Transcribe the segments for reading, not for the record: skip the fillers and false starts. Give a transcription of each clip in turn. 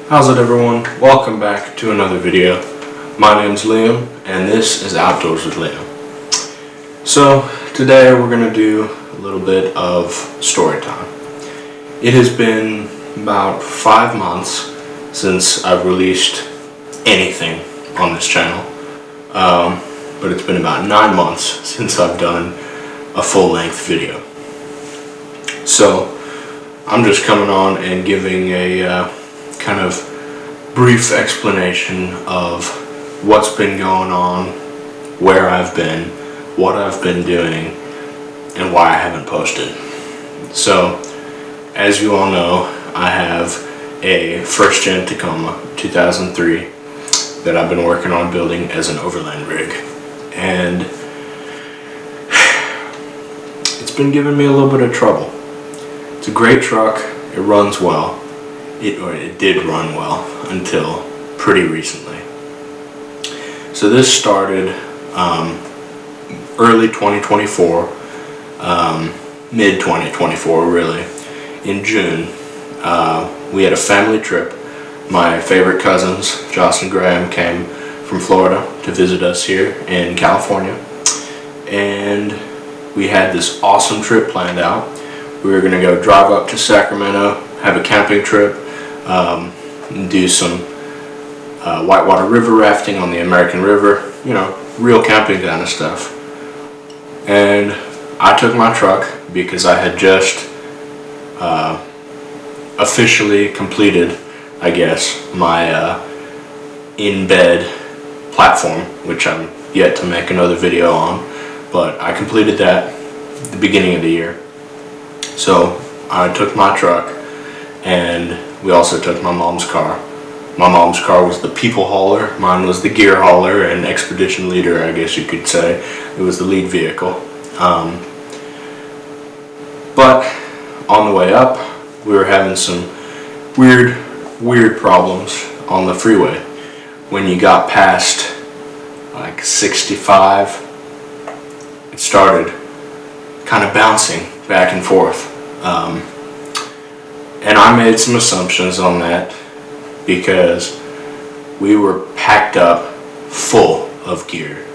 How's it, everyone? Welcome back to another video. My name's Liam and this is Outdoors with Liam. So today we're going to do a little bit of story time. It has been about 5 months since I've released anything on this channel, but it's been about 9 months since I've done a full-length video. So I'm just coming on and giving a kind of brief explanation of what's been going on, where I've been, what I've been doing, and why I haven't posted. So, as you all know, I have a first gen Tacoma 2003 that I've been working on building as an overland rig, and it's been giving me a little bit of trouble. It's a great truck, it runs well. It did run well until pretty recently. So this started early 2024, mid 2024 really. In June, we had a family trip. My favorite cousins, Josh and Graham, came from Florida to visit us here in California, and we had this awesome trip planned out. We were going to go drive up to Sacramento, have a camping trip, do some whitewater river rafting on the American River, you know, real camping kind of stuff. And I took my truck because I had just officially completed, I guess, my in-bed platform, which I'm yet to make another video on, but I completed that at the beginning of the year. So I took my truck, and we also took my mom's car. My mom's car was the people hauler, mine was the gear hauler and expedition leader, I guess you could say. It was the lead vehicle. But on the way up, we were having some weird problems on the freeway. When you got past like 65, it started kind of bouncing back and forth. And I made some assumptions on that because we were packed up full of gear.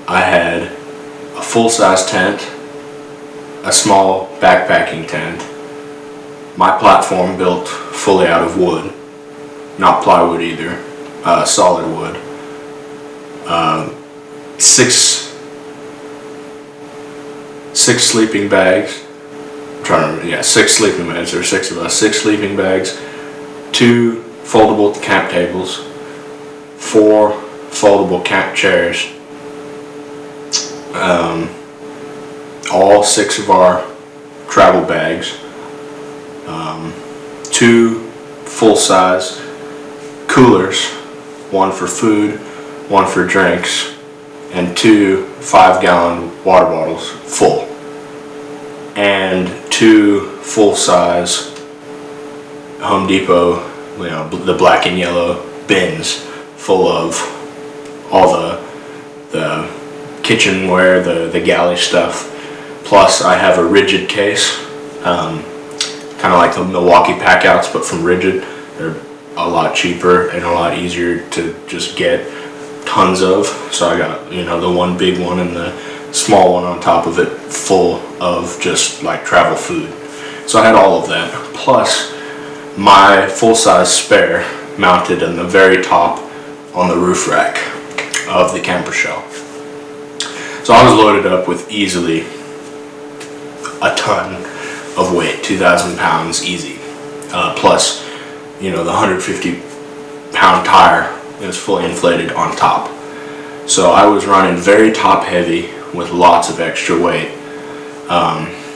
I had a full-size tent, a small backpacking tent, my platform built fully out of wood, not plywood either, solid wood, six sleeping bags. Six sleeping bags. There were 6 of us. 6 sleeping bags, 2 foldable camp tables, 4 foldable camp chairs, all 6 of our travel bags, 2 full-size coolers, 1 for food, 1 for drinks, and 2 5-gallon water bottles full, and 2 full-size Home Depot, you know, the black and yellow bins full of all the kitchenware, the galley stuff. Plus I have a Rigid case, kind of like the Milwaukee Packouts, but from Rigid. They're a lot cheaper and a lot easier to just get tons of. So I got, you know, the one big one and the small one on top of it full of just like travel food. So I had all of that, plus my full-size spare mounted on the very top on the roof rack of the camper shell. So I was loaded up with easily a ton of weight, 2,000 pounds easy, plus, you know, the 150-pound tire is fully inflated on top. So I was running very top heavy with lots of extra weight.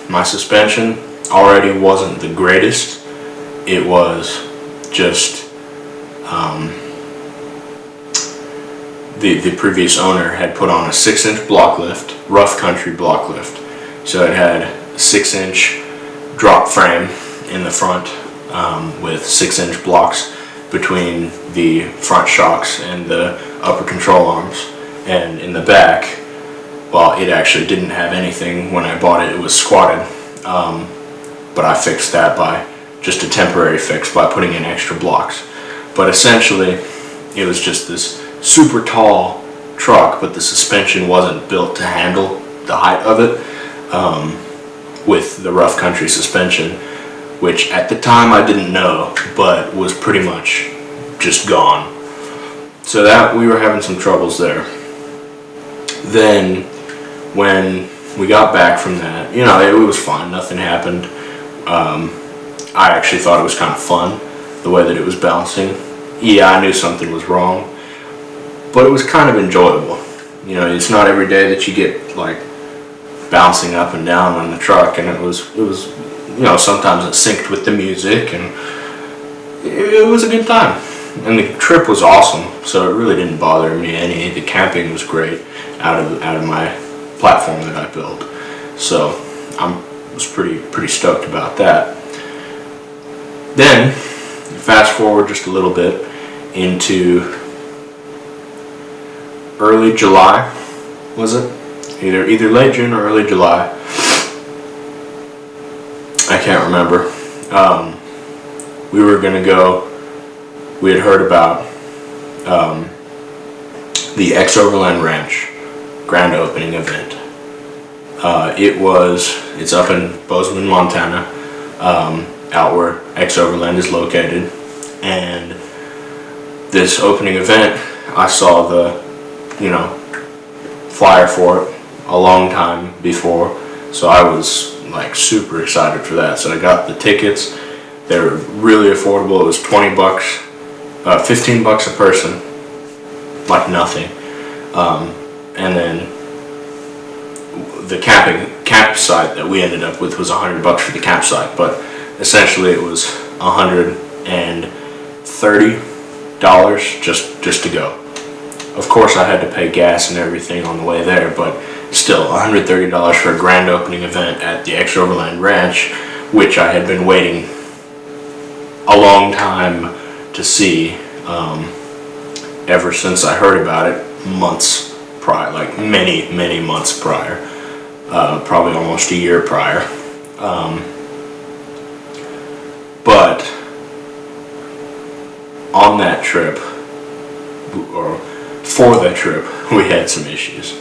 My suspension already wasn't the greatest. It was just the previous owner had put on a 6-inch block lift, rough country block lift. So it had a 6-inch drop frame in the front with 6-inch blocks between the front shocks and the upper control arms. And in the back, well, it actually didn't have anything when I bought it. It was squatted, but I fixed that by just a temporary fix by putting in extra blocks. But essentially, it was just this super tall truck, but the suspension wasn't built to handle the height of it, with the rough country suspension, which at the time I didn't know, but was pretty much just gone. So that we were having some troubles there. Then when we got back from that, you know, it was fine, nothing happened. I actually thought it was kind of fun, the way that it was bouncing. Yeah, I knew something was wrong, but it was kind of enjoyable. You know, it's not every day that you get like bouncing up and down on the truck, and it was, you know, sometimes it synced with the music, and it was a good time. And the trip was awesome, so it really didn't bother me any. The camping was great out of my platform that I built, so I was pretty stoked about that. Then fast forward just a little bit into early July, was it? Either late June or early July. I can't remember. We were gonna go. We had heard about the X-Overland Ranch grand opening event. It's up in Bozeman, Montana, out where X-Overland is located, and this opening event, I saw the, you know, flyer for it a long time before, so I was like super excited for that. So I got the tickets. They were really affordable. It was 20 bucks, 15 bucks a person, like nothing. And then the campsite that we ended up with was 100 bucks for the campsite, but essentially it was $130 just to go. Of course I had to pay gas and everything on the way there, but still $130 for a grand opening event at the X-Overland Ranch, which I had been waiting a long time to see, ever since I heard about it months prior, like many months prior, probably almost a year prior. But on that trip, or for that trip, we had some issues.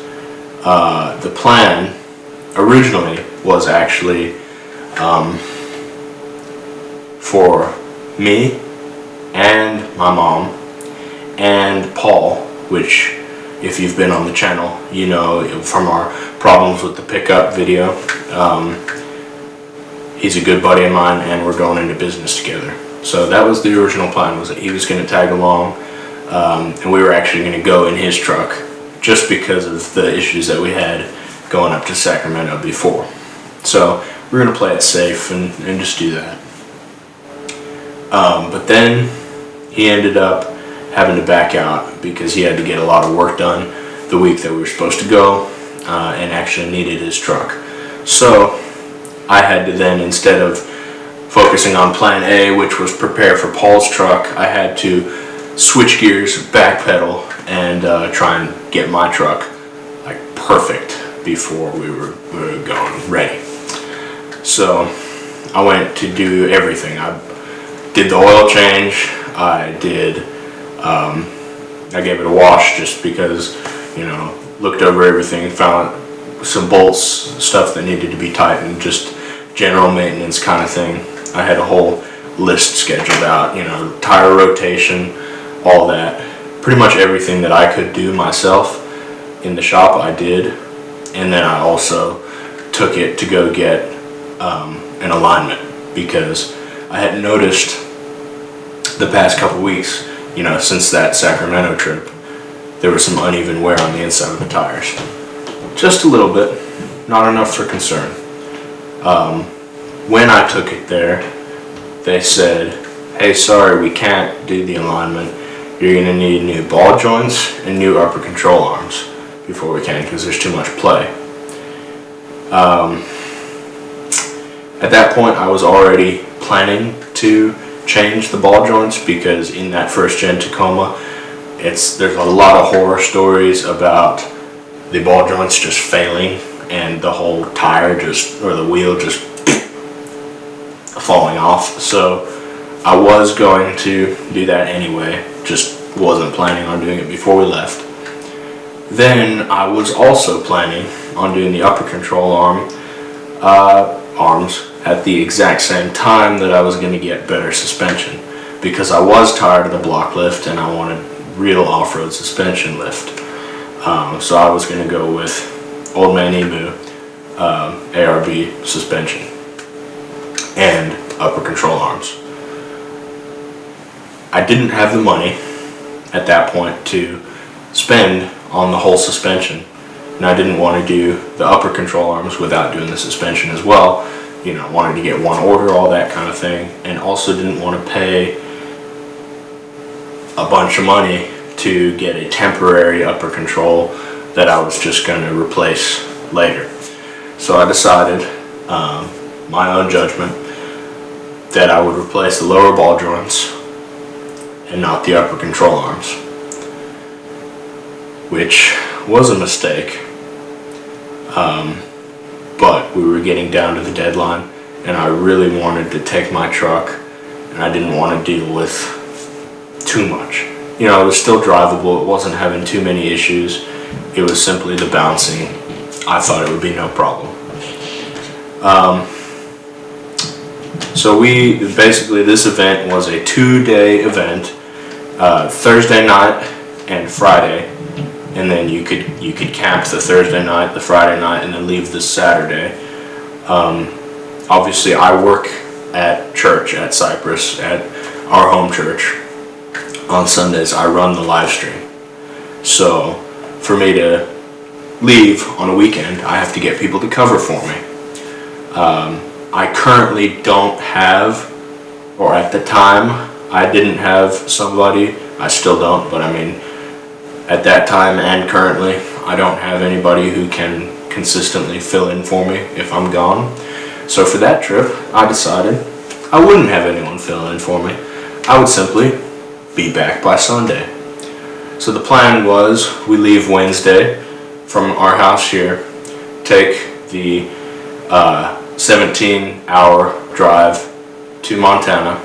The plan originally was actually for me and my mom and Paul, which if you've been on the channel, you know from our problems with the pickup video. He's a good buddy of mine, and we're going into business together. So that was the original plan, was that he was going to tag along, and we were actually going to go in his truck, just because of the issues that we had going up to Sacramento before. So we're going to play it safe and just do that. But then he ended up having to back out because he had to get a lot of work done the week that we were supposed to go, and actually needed his truck. So I had to then, instead of focusing on plan A, which was prepare for Paul's truck, I had to switch gears, backpedal, and try and get my truck like perfect before we were going ready. So I went to do everything. I did the oil change. I gave it a wash just because, you know, looked over everything, found some bolts, stuff that needed to be tightened, just general maintenance kind of thing. I had a whole list scheduled out, you know, tire rotation, all that. Pretty much everything that I could do myself in the shop I did, and then I also took it to go get an alignment, because I had noticed the past couple weeks, you know, since that Sacramento trip, there was some uneven wear on the inside of the tires. Just a little bit, not enough for concern. When I took it there, they said, hey, sorry, we can't do the alignment. You're going to need new ball joints and new upper control arms before we can, because there's too much play. At that point, I was already planning to change the ball joints, because in that first gen Tacoma, there's a lot of horror stories about the ball joints just failing and the whole tire or the wheel just falling off. So I was going to do that anyway, just wasn't planning on doing it before we left. Then I was also planning on doing the upper control arms at the exact same time that I was going to get better suspension, because I was tired of the block lift and I wanted real off-road suspension lift. So I was going to go with Old Man Emu ARB suspension and upper control arms. I didn't have the money at that point to spend on the whole suspension, and I didn't want to do the upper control arms without doing the suspension as well. You know, wanted to get one order, all that kind of thing, and also didn't want to pay a bunch of money to get a temporary upper control that I was just going to replace later. So I decided, my own judgment, that I would replace the lower ball joints and not the upper control arms, which was a mistake. But we were getting down to the deadline, and I really wanted to take my truck, and I didn't want to deal with too much. You know, it was still drivable, it wasn't having too many issues, it was simply the bouncing. I thought it would be no problem. So basically this event was a 2-day event, Thursday night and Friday, and then you could camp the Thursday night, the Friday night, and then leave this Saturday. Obviously I work at church at Cypress, at our home church. On Sundays I run the live stream. So for me to leave on a weekend, I have to get people to cover for me. I currently don't have, or at the time I didn't have somebody, I still don't, but I mean at that time and currently I don't have anybody who can consistently fill in for me if I'm gone. So for that trip I decided I wouldn't have anyone fill in for me. I would simply be back by Sunday. So the plan was we leave Wednesday from our house here, take the 17-hour drive to Montana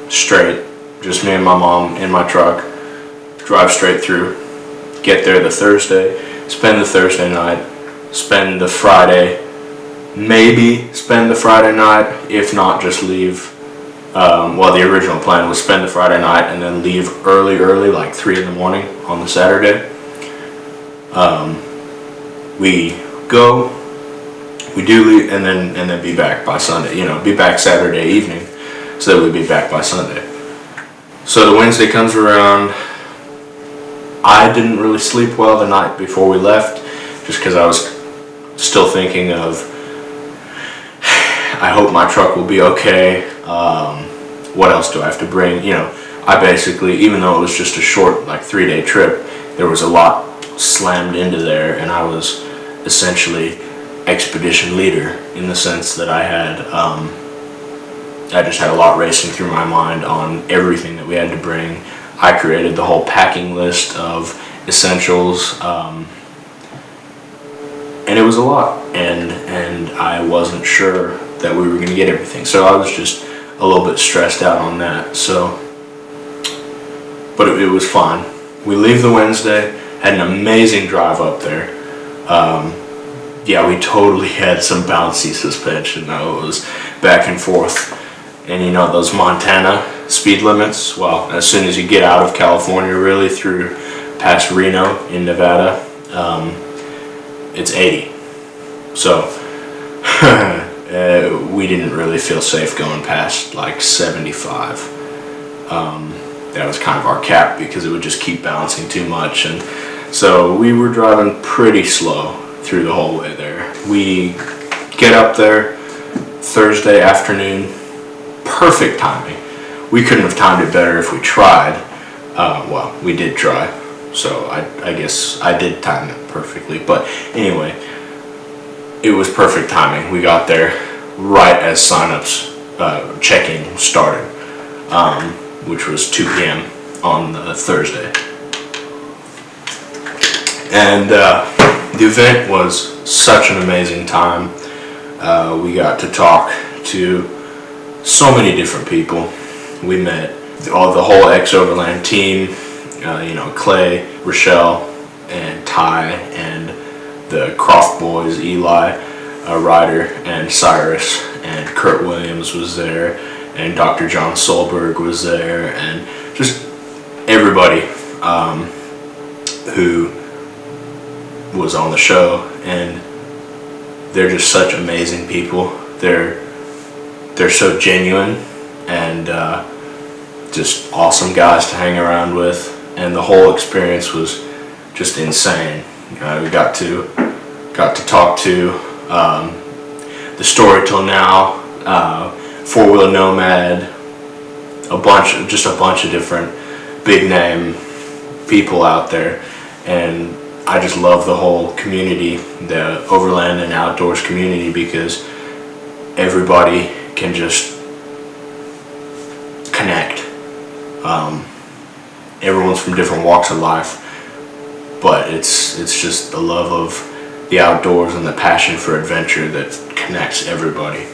straight, just me and my mom in my truck, drive straight through, get there the Thursday, spend the Thursday night, spend the Friday, maybe spend the Friday night, if not just leave. Well, the original plan was spend the Friday night and then leave early, like 3 in the morning on the Saturday. We go, we do leave, and then be back by Sunday. You know, be back Saturday evening, so that we'd be back by Sunday. So the Wednesday comes around. I didn't really sleep well the night before we left, just because I was still thinking of, I hope my truck will be okay. What else do I have to bring? You know, I basically, even though it was just a short, like 3-day trip, there was a lot slammed into there, and I was essentially expedition leader in the sense that I just had a lot racing through my mind on everything that we had to bring. I created the whole packing list of essentials, and it was a lot, and I wasn't sure that we were going to get everything, so I was just a little bit stressed out on that. So, but it was fine. We leave the Wednesday, had an amazing drive up there. Yeah, we totally had some bouncy suspension though. It was back and forth, and you know those Montana speed limits, well, as soon as you get out of California really through past Reno in Nevada, it's 80. So we didn't really feel safe going past like 75. That was kind of our cap because it would just keep bouncing too much, and so we were driving pretty slow through the whole way there. We get up there Thursday afternoon, perfect timing. We couldn't have timed it better if we tried. Well, we did try, so I guess I did time it perfectly, but anyway, it was perfect timing. We got there right as signups check-in started, which was 2 p.m. on the Thursday. And the event was such an amazing time. We got to talk to so many different people. we met the whole X-Overland team, Clay, Rochelle, and Ty, and the Croft boys, Eli, Ryder, and Cyrus, and Kurt Williams was there, and Dr. John Solberg was there, and just everybody who was on the show. And they're just such amazing people. They're so genuine and just awesome guys to hang around with, and the whole experience was just insane. We got to talk to the Story Till Now, Four Wheel Nomad, a bunch of different big name people out there, and I just love the whole community, the Overland and Outdoors community, because everybody can just connect. Everyone's from different walks of life, but it's just the love of the outdoors and the passion for adventure that connects everybody.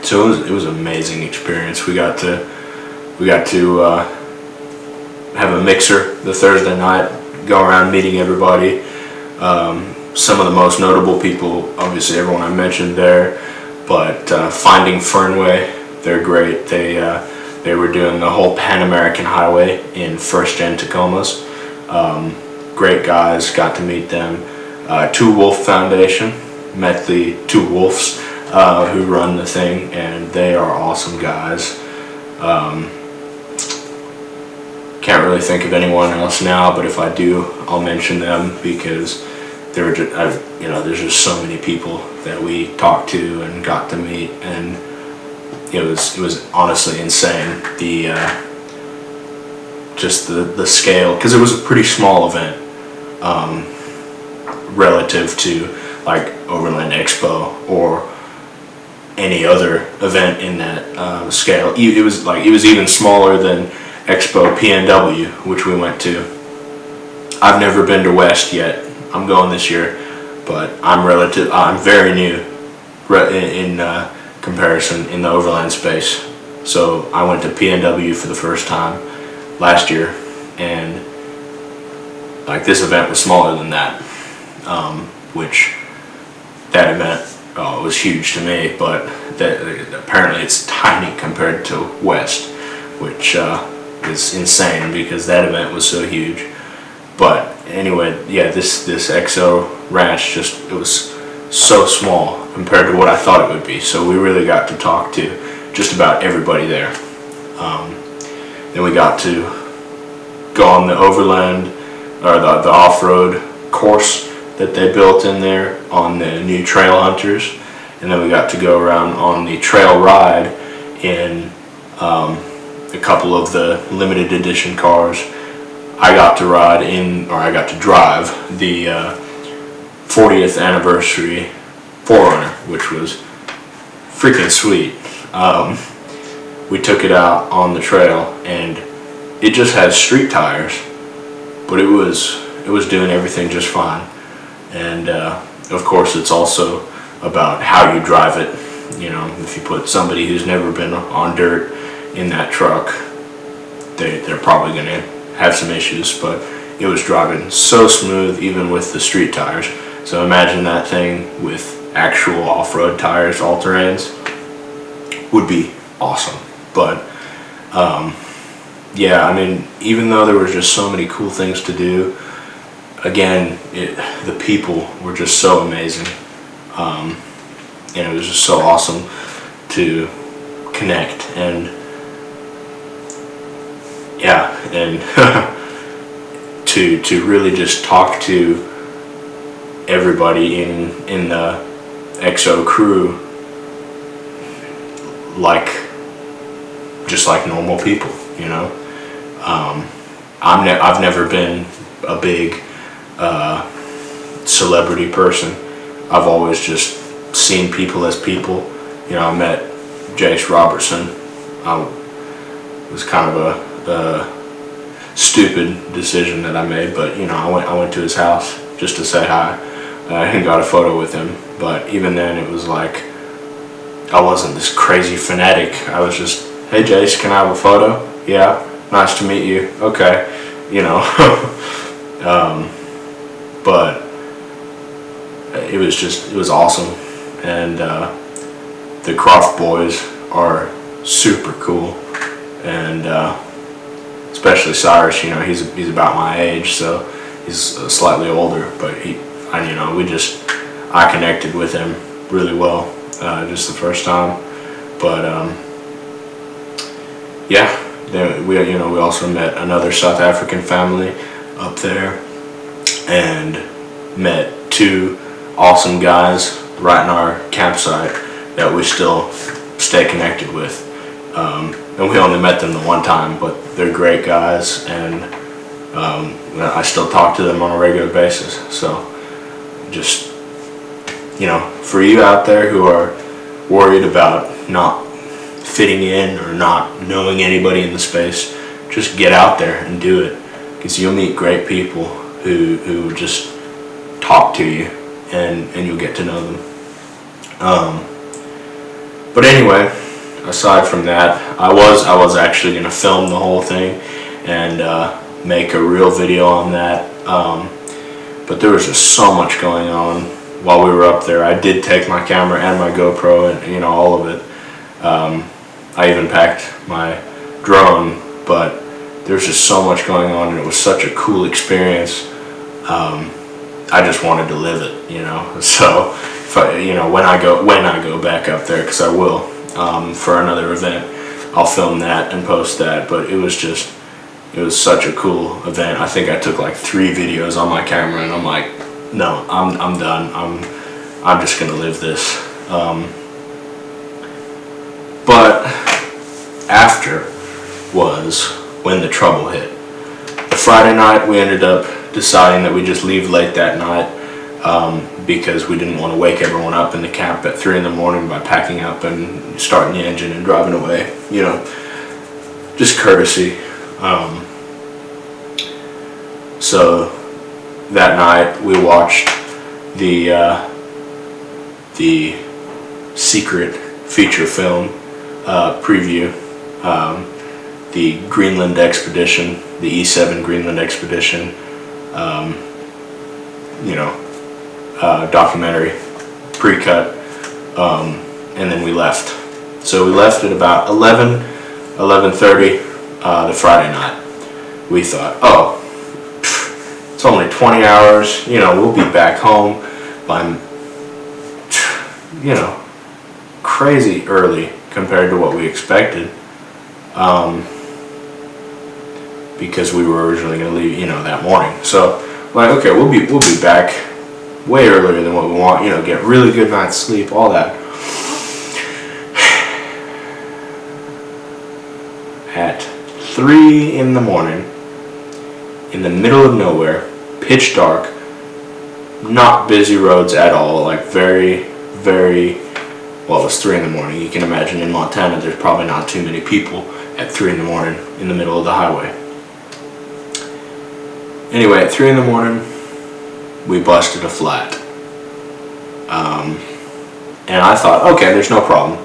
So it was an amazing experience. We got to have a mixer the Thursday night, go around meeting everybody. Some of the most notable people, obviously everyone I mentioned there, but Finding Fernway, they're great. They were doing the whole Pan American Highway in first gen Tacomas. Great guys, got to meet them. Two Wolf Foundation, met the Two Wolves who run the thing, and they are awesome guys. Can't really think of anyone else now, but if I do, I'll mention them, because there were there's just so many people that we talked to and got to meet, and it was honestly insane. The scale, because it was a pretty small event relative to like Overland Expo or any other event in that scale. It was even smaller than Expo PNW, which we went to. I've never been to West yet. I'm going this year, but I'm very new in comparison in the Overland space. So I went to PNW for the first time last year, and like this event was smaller than that, which that event was huge to me, but apparently it's tiny compared to West, which is insane because that event was so huge. But anyway, yeah, this XO Ranch it was so small compared to what I thought it would be. So we really got to talk to just about everybody there. Then we got to go on the Overland, or the off-road course that they built in there on the new Trail Hunters, and then we got to go around on the trail ride in a couple of the limited edition cars. I got to drive the 40th anniversary 4Runner, which was freaking sweet. We took it out on the trail, and it just had street tires, but it was doing everything just fine. And of course, it's also about how you drive it. If you put somebody who's never been on dirt in that truck, they're probably going to have some issues, but it was driving so smooth even with the street tires. So imagine that thing with actual off-road tires, all-terrains, would be awesome. But yeah, I mean, even though there were just so many cool things to do, again, the people were just so amazing, and it was just so awesome to connect, and yeah, and to really just talk to everybody in the XO crew just like normal people, I've never been a big celebrity person. I've always just seen people as people. I met Jace Robertson. It was kind of a stupid decision that I made, but I went to his house just to say hi and got a photo with him. But even then, it was like I wasn't this crazy fanatic. I was just, hey Jace, can I have a photo? Yeah, nice to meet you. Okay, you know. But it was awesome. And the Croft boys are super cool. And especially Cyrus, you know, he's about my age, so he's slightly older, but I connected with him really well just the first time. But yeah, we also met another South African family up there, and met two awesome guys right in our campsite that we still stay connected with. And we only met them the one time, but they're great guys, and I still talk to them on a regular basis. So just, you know, for you out there who are worried about not fitting in or not knowing anybody in the space, just get out there and do it, because you'll meet great people who just talk to you, and you'll get to know them. But anyway, aside from that, I was actually going to film the whole thing and make a real video on that, but there was just so much going on while we were up there. I did take my camera and my GoPro, and you know, all of it. I even packed my drone, but there's just so much going on, and it was such a cool experience. I just wanted to live it, you know. So if when I go back up there, because I will, for another event, I'll film that and post that. But it was such a cool event. I think I took like 3 videos on my camera, and I'm like, no, I'm done. I'm just gonna live this. But after was when the trouble hit. The Friday night, we ended up deciding that we just leave late that night, because we didn't want to wake everyone up in the camp at 3 in the morning by packing up and starting the engine and driving away, you know, just courtesy. So that night we watched the secret feature film preview, the Greenland expedition, the E7 Greenland expedition, documentary, pre-cut, and then we left. So we left at about 11:30 the Friday night. We thought, oh, it's only 20 hours, you know, we'll be back home by, you know, crazy early compared to what we expected, because we were originally going to leave, you know, that morning. So like, okay, we'll be back way earlier than what we want, you know, get really good night's sleep, all that. At 3 in the morning, in the middle of nowhere, pitch dark, not busy roads at all, like very, very, well, it was 3 in the morning. You can imagine in Montana there's probably not too many people at 3 in the morning in the middle of the highway. Anyway, at 3 in the morning, we busted a flat. And I thought, okay, there's no problem.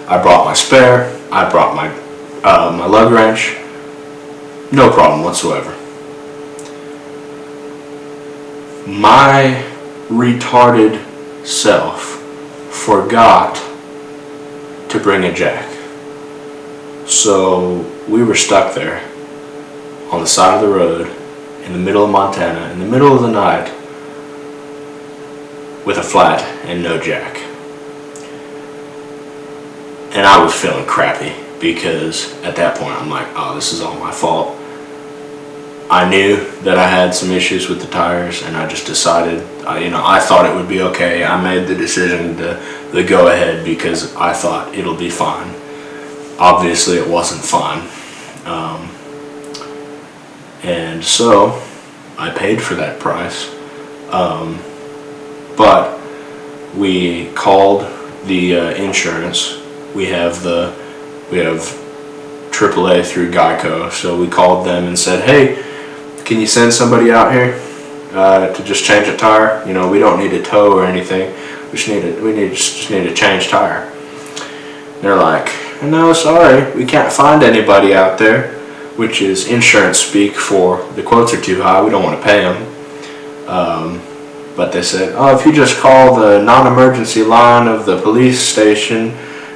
I brought my spare, I brought my lug wrench, no problem whatsoever. My retarded self forgot to bring a jack. So we were stuck there on the side of the road in the middle of Montana, in the middle of the night, with a flat and no jack. And I was feeling crappy, because at that point I'm like, oh, this is all my fault. I knew that I had some issues with the tires, and I just decided, I thought it would be okay. I made the decision to go ahead because I thought it'll be fine. Obviously it wasn't fine. And so I paid for that price. But we called the insurance. We have AAA through Geico, so we called them and said, hey, can you send somebody out here to just change a tire? You know, we don't need a tow or anything. We just need a change tire. They're like, no, sorry, we can't find anybody out there, which is insurance speak for the quotes are too high, we don't want to pay them. But they said, oh, if you just call the non-emergency line of the police station,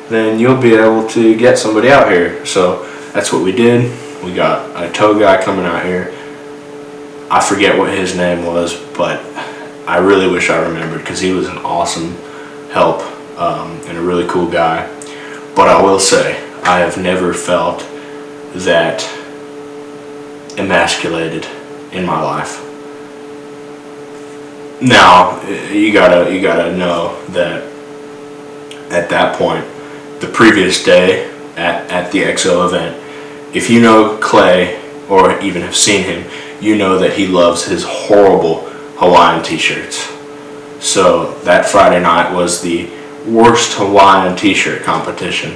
then you'll be able to get somebody out here. So that's what we did. We got a tow guy coming out here. I forget what his name was, but I really wish I remembered, because he was an awesome help and a really cool guy. But I will say, I have never felt that emasculated in my life. Now, you gotta know that at that point, the previous day at the EXO event, if you know Clay or even have seen him, you know that he loves his horrible Hawaiian t-shirts. So that Friday night was the worst Hawaiian t-shirt competition,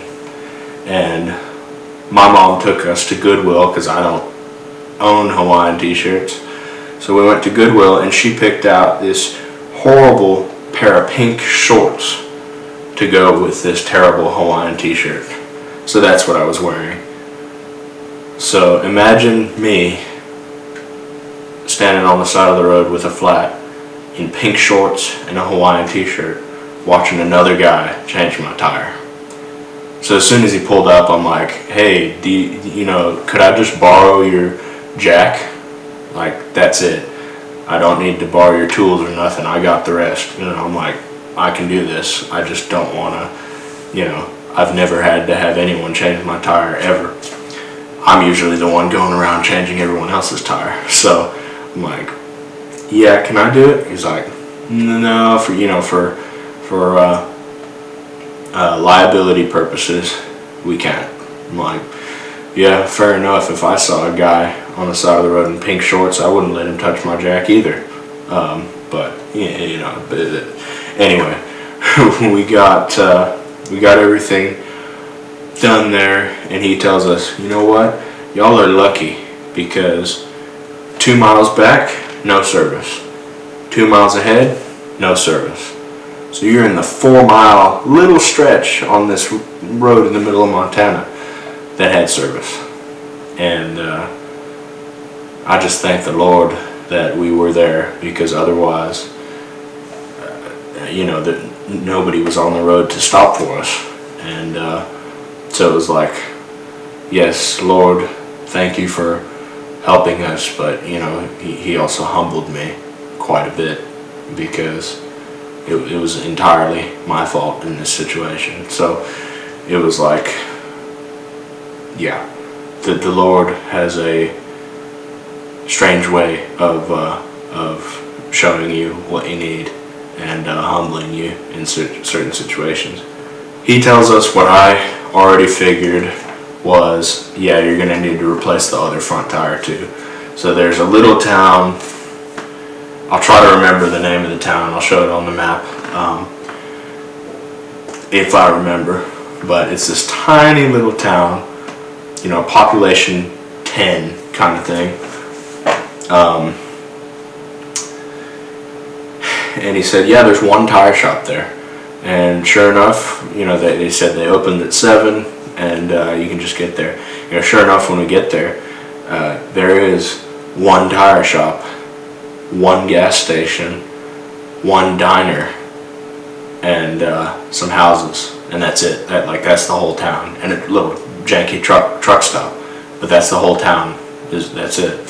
and my mom took us to Goodwill because I don't own Hawaiian t-shirts. So we went to Goodwill and she picked out this horrible pair of pink shorts to go with this terrible Hawaiian t-shirt. So that's what I was wearing. So imagine me standing on the side of the road with a flat in pink shorts and a Hawaiian t-shirt watching another guy change my tire. So as soon as he pulled up, I'm like, hey, could I just borrow your jack? Like, that's it. I don't need to borrow your tools or nothing. I got the rest. I'm like, I can do this. I just don't want to, I've never had to have anyone change my tire ever. I'm usually the one going around changing everyone else's tire. So I'm like, yeah, can I do it? He's like, no, for liability purposes, we can't. I'm like, yeah, fair enough. If I saw a guy on the side of the road in pink shorts, I wouldn't let him touch my jack either. But anyway, we got everything done there, and he tells us, you know what? Y'all are lucky, because 2 miles back, no service. 2 miles ahead, no service. So you're in the 4-mile little stretch on this road in the middle of Montana that had service. And I just thank the Lord that we were there, because otherwise, that nobody was on the road to stop for us. And so it was like, yes, Lord, thank you for helping us, but he also humbled me quite a bit, because it was entirely my fault in this situation. So it was like, yeah, the Lord has a strange way of showing you what you need and humbling you in certain situations. He tells us what I already figured was, yeah, you're going to need to replace the other front tire too. So there's a little town, I'll try to remember the name of the town, I'll show it on the map if I remember, but it's this tiny little town, population 10 kind of thing. And he said, yeah, there's one tire shop there. And sure enough, they said they opened at 7 and you can just get there. Sure enough, when we get there, there is one tire shop, one gas station, one diner, and some houses, and that's it. That's the whole town, and a little janky truck stop, but that's the whole town. That's it.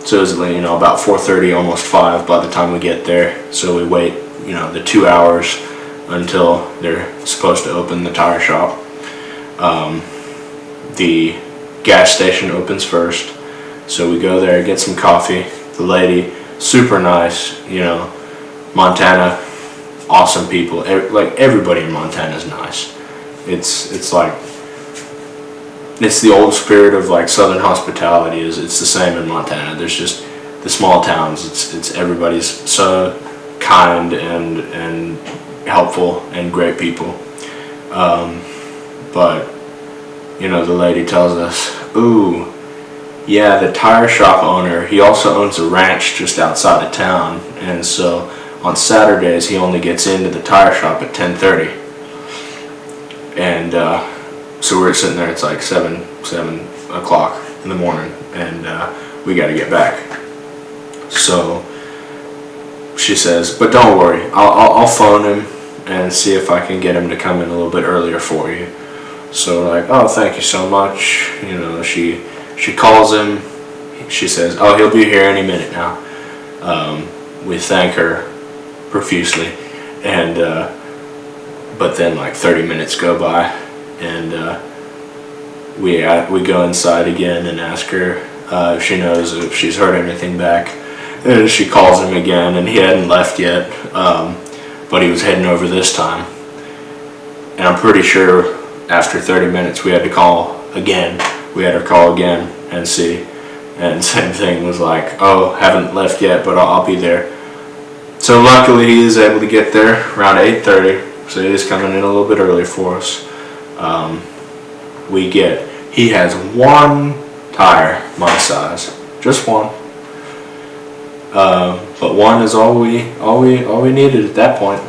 So it was about 4:30, almost 5 by the time we get there. So we wait the 2 hours until they're supposed to open the tire shop. The gas station opens first, so we go there, get some coffee. The lady, super nice, Montana, awesome people. Like, everybody in Montana is nice. It's like, it's the old spirit of like Southern hospitality. It's the same in Montana. There's just the small towns. It's everybody's so kind and helpful and great people. But the lady tells us, ooh, yeah, the tire shop owner, he also owns a ranch just outside of town, and so on Saturdays he only gets into the tire shop at 10:30. And so we're sitting there. It's like 7 o'clock in the morning, and we got to get back. So she says, but don't worry, I'll phone him and see if I can get him to come in a little bit earlier for you. So we're like, oh, thank you so much. You know, she calls him. She says, oh, he'll be here any minute now. We thank her profusely, and but then like 30 minutes go by, and we go inside again and ask her if she knows if she's heard anything back. And she calls him again, and he hadn't left yet, but he was heading over this time. And I'm pretty sure after 30 minutes we had to call again. We had her call again and see. And same thing, was like, oh, haven't left yet, but I'll be there. So luckily he is able to get there around 8:30, so he is coming in a little bit early for us. He has one tire my size, just one. But one is all we needed at that point.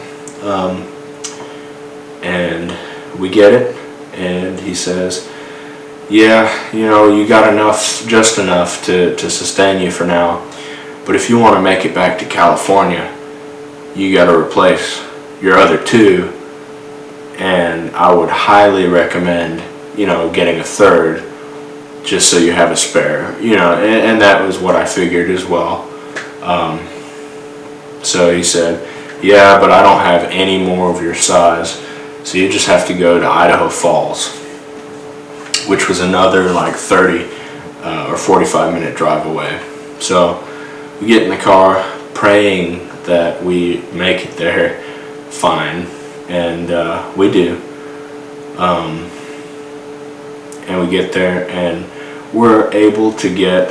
And we get it, and he says, yeah, you know, you got enough, just enough to sustain you for now. But if you want to make it back to California, you got to replace your other two. And I would highly recommend, you know, getting a third, just so you have a spare. You know, and that was what I figured as well. So he said, yeah, but I don't have any more of your size, so you just have to go to Idaho Falls, which was another like 30 or 45 minute drive away. So we get in the car praying that we make it there fine, and we do. And we get there, and we're able to get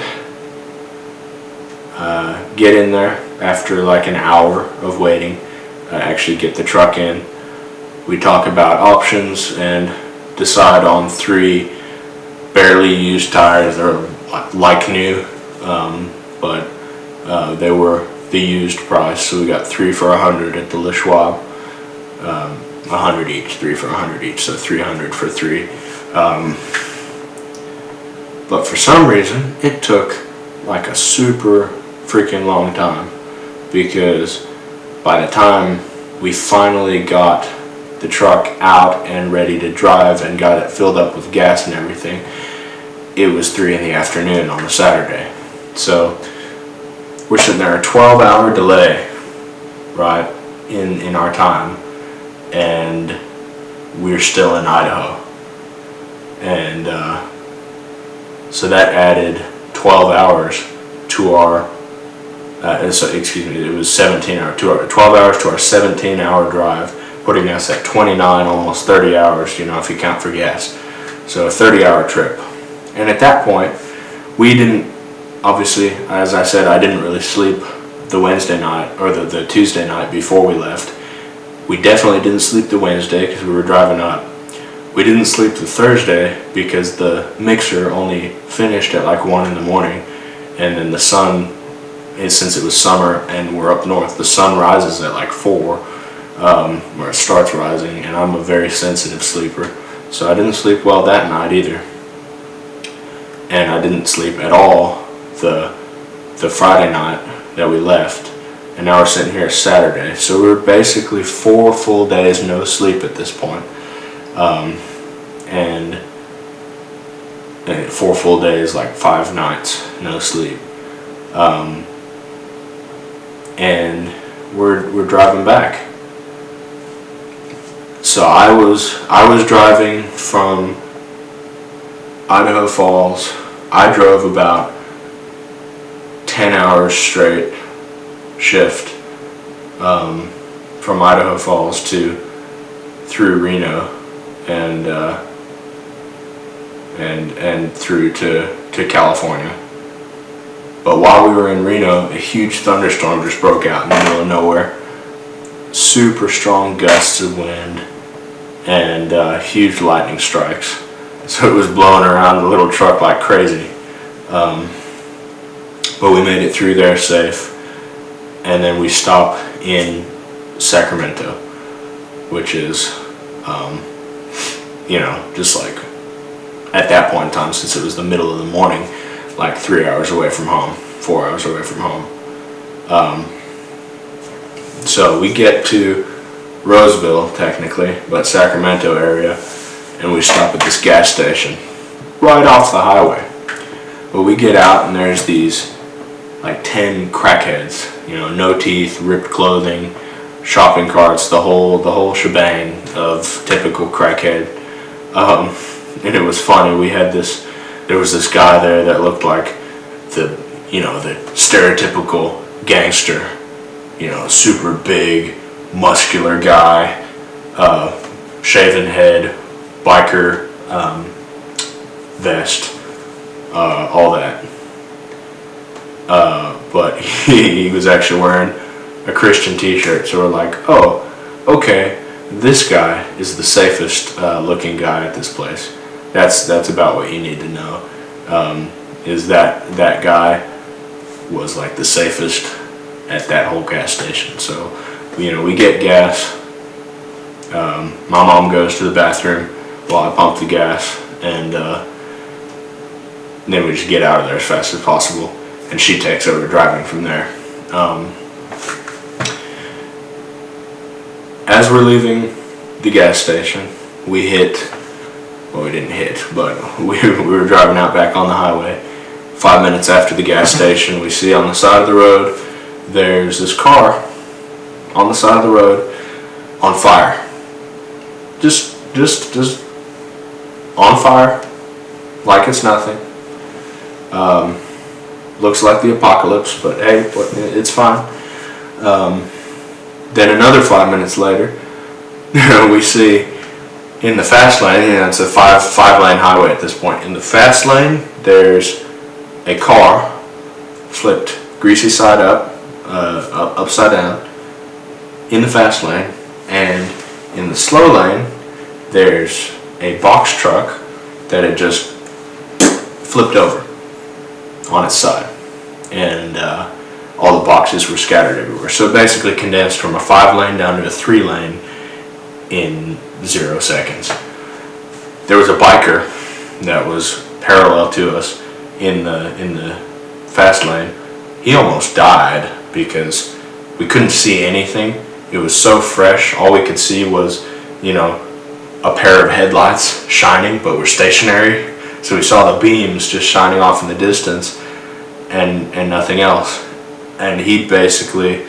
in there after like an hour of waiting, actually get the truck in. We talk about options and decide on 3 barely used tires. They're like new, but they were the used price, so we got 3 for $100 at the Le Schwab. 100 each, 3 for $100 each, so 300 for 3. But for some reason it took like a super freaking long time, because by the time we finally got the truck out and ready to drive and got it filled up with gas and everything, it was 3 in the afternoon on a Saturday. So we're sitting there, a 12-hour delay, right, in our time, and we're still in Idaho. And so that added 12 hours to our it was 17 hours, 12 hours to our 17-hour drive, putting us at 29, almost 30 hours, you know, if you count for gas. So a 30-hour trip. And at that point, we didn't, obviously, as I said, I didn't really sleep the Wednesday night, or the Tuesday night before we left. We definitely didn't sleep the Wednesday because we were driving up. We didn't sleep the Thursday because the mixer only finished at like 1 in the morning, and then the sun, since it was summer and we're up north, the sun rises at like 4, where it starts rising, and I'm a very sensitive sleeper, so I didn't sleep well that night either. And I didn't sleep at all the Friday night that we left, and now we're sitting here Saturday, so we're basically 4 full days no sleep at this point. And 4 full days, like 5 nights no sleep. And we're driving back. So I was driving from Idaho Falls. I drove about 10 hours straight shift from Idaho Falls through Reno and through to California. But while we were in Reno, a huge thunderstorm just broke out in the middle of nowhere. Super strong gusts of wind and huge lightning strikes. So it was blowing around the little truck like crazy. But we made it through there safe. And then we stop in Sacramento, which is just like at that point in time, since it was the middle of the morning, like 3 hours away from home, 4 hours away from home. So we get to Roseville, technically, but Sacramento area, and we stop at this gas station right off the highway. But we get out and there's these like 10 crackheads, no teeth, ripped clothing, shopping carts, the whole shebang of typical crackhead. And it was funny. There was this guy there that looked like the stereotypical gangster, super big, muscular guy, shaven head, biker, vest, all that. But he was actually wearing a Christian t-shirt, so we're like, oh, okay, this guy is the safest looking guy at this place. That's about what you need to know, is that guy was like the safest at that whole gas station. So, we get gas. My mom goes to the bathroom while I pump the gas, and then we just get out of there as fast as possible, and she takes over driving from there. As we're leaving the gas station, we didn't hit, but we were driving out back on the highway. 5 minutes after the gas station, we see on the side of the road, there's this car on the side of the road on fire. Just on fire, like it's nothing. Looks like the apocalypse, but hey, it's fine. Then another 5 minutes later, we see in the fast lane, it's a five lane highway at this point. In the fast lane, there's a car flipped greasy side up, upside down, in the fast lane, and in the slow lane, there's a box truck that had just flipped over on its side, and all the boxes were scattered everywhere. So it basically condensed from a 5 lane down to a 3 lane in 0 seconds. There was a biker that was parallel to us in the fast lane. He almost died because we couldn't see anything. It was so fresh. All we could see was, a pair of headlights shining, but were stationary. So we saw the beams just shining off in the distance, and nothing else. And he basically,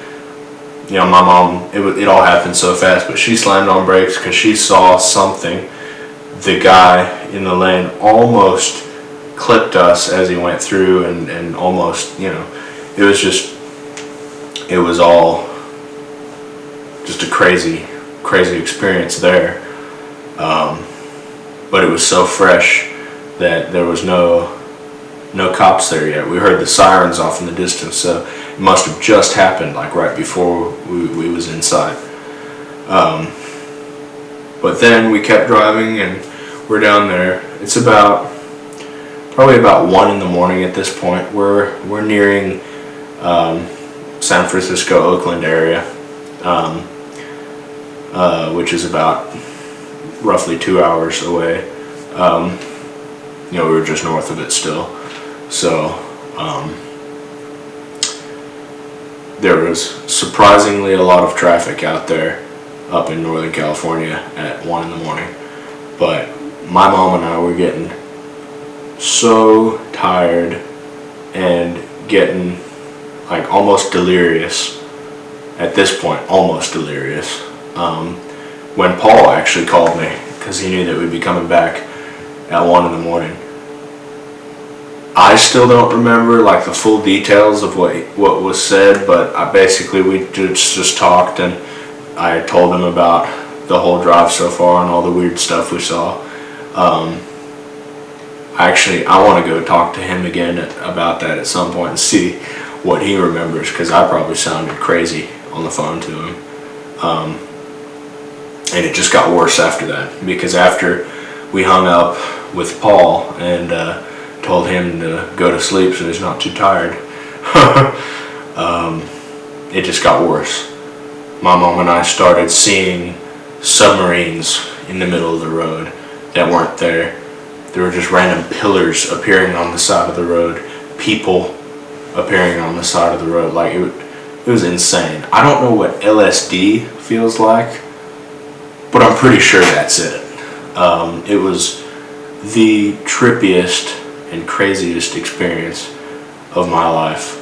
my mom, it all happened so fast, but she slammed on brakes because she saw something. The guy in the lane almost clipped us as he went through, and almost, it was all just a crazy experience there. But it was so fresh that there was no cops there yet. We heard the sirens off in the distance, so it must have just happened like right before we was inside. But then we kept driving and we're down there. It's probably about 1 in the morning at this point. We're nearing San Francisco, Oakland area, which is about roughly 2 hours away. We were just north of it still. So there was surprisingly a lot of traffic out there up in Northern California at 1 in the morning. But my mom and I were getting so tired and getting like almost delirious at this point, almost delirious, when Paul actually called me because he knew that we'd be coming back at 1 in the morning. I still don't remember like the full details of what was said, but we just talked, and I told him about the whole drive so far and all the weird stuff we saw. I want to go talk to him again about that at some point and see what he remembers, because I probably sounded crazy on the phone to him. And it just got worse after that, because after we hung up with Paul and told him to go to sleep so he's not too tired, it just got worse. My mom and I started seeing submarines in the middle of the road, that weren't there. There were just random pillars appearing on the side of the road, people appearing on the side of the road. Like it was insane. I don't know what LSD feels like, but I'm pretty sure that's it. It was the trippiest and craziest experience of my life.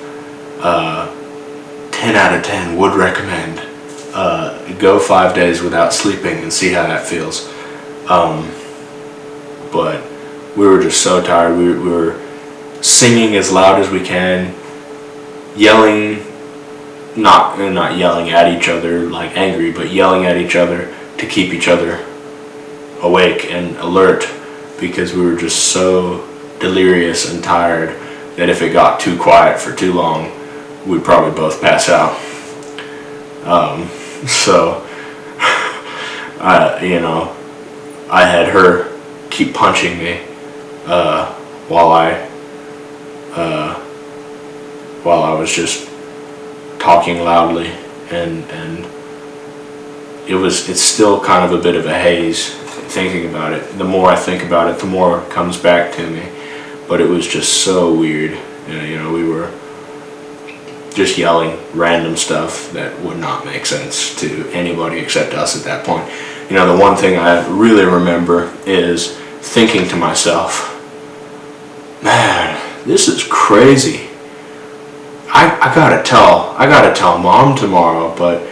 10 out of 10 would recommend. Go 5 days without sleeping and see how that feels. But we were just so tired. We were singing as loud as we can, yelling, not yelling at each other like angry, but yelling at each other to keep each other awake and alert, because we were just so delirious and tired that if it got too quiet for too long, we'd probably both pass out. So I had her keep punching me while I was just talking loudly, and it's still kind of a bit of a haze thinking about it. The more I think about it, the more it comes back to me. But it was just so weird. We were just yelling random stuff that would not make sense to anybody except us at that point. The one thing I really remember is thinking to myself, man, this is crazy. I gotta tell Mom tomorrow, but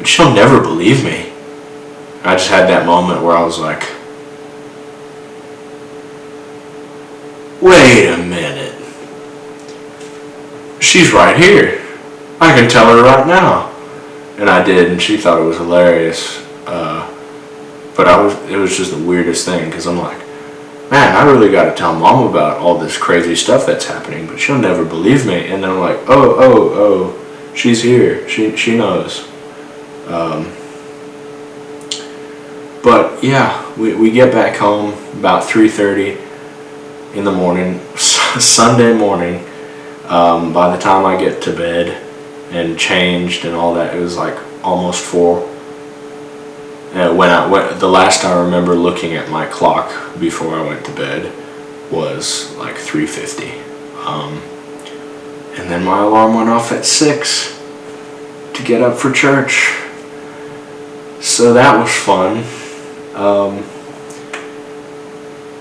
she'll never believe me. I just had that moment where I was like, wait a minute. She's right here. I can tell her right now. And I did, and she thought it was hilarious. But it was just the weirdest thing, because I'm like, man, I really got to tell Mom about all this crazy stuff that's happening, but she'll never believe me. And then I'm like, oh, she's here. She knows. But yeah, we get back home about 3:30 in the morning, Sunday morning. By the time I get to bed and changed and all that, it was like almost 4. The last I remember looking at my clock before I went to bed was like 3:50. And then my alarm went off at 6 to get up for church. So that was fun.